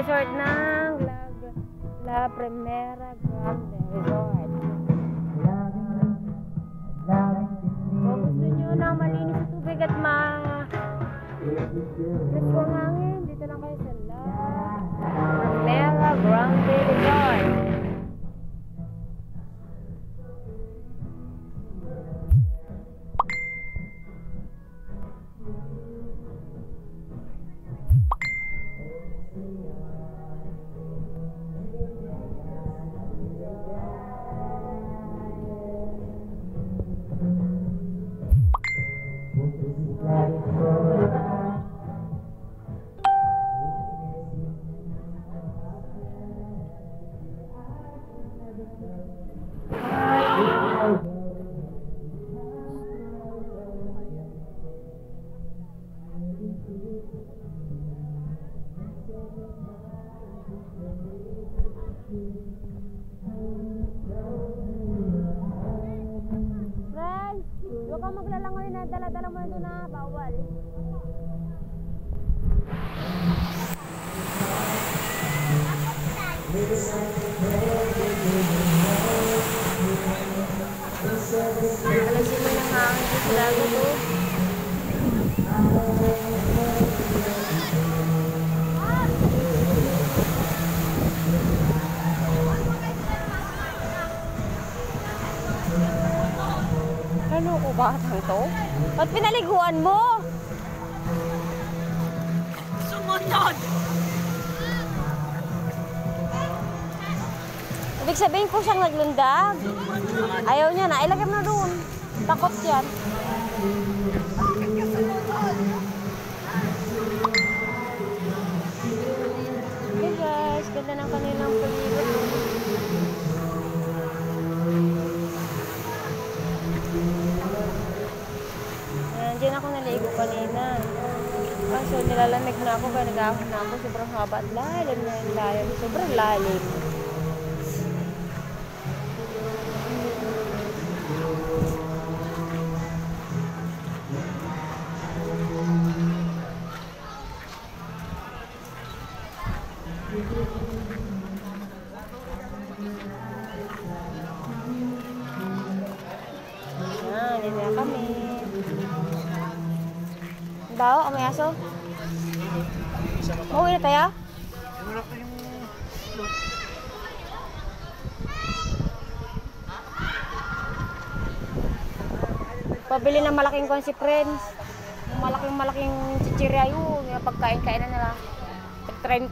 resort ng La Primera Grande Resort. Kung gusto nyo ng malinis sa tubig at presko ang hangin, dito lang kayo sa La Primera Grande Resort. Friends, huwag kang maglalangoy na dala-dala mo ito na bawal. Alisin mo ng hangin sa lago to. Ano ko batang to? Ba't pinaliguan mo? Sumunod! Ibig sabihin ko siyang naglundag. Ayaw niya na. Ilagay mo na doon. Takot yan. Okay guys, ganda ng kanilang palibot. Diyan ako naligo kanina. Kaso nilalamig na ako kaya nag-ahon na ako. Sobrang haba at lalim na yung lalim. Sobrang lalim. Yan, dito na kami. Bawa, may aso? Mauwi na tayo? Pabili ng malaking konsi friends. Malaking chichirya yun. Yung pagkain-kainan nila. 30.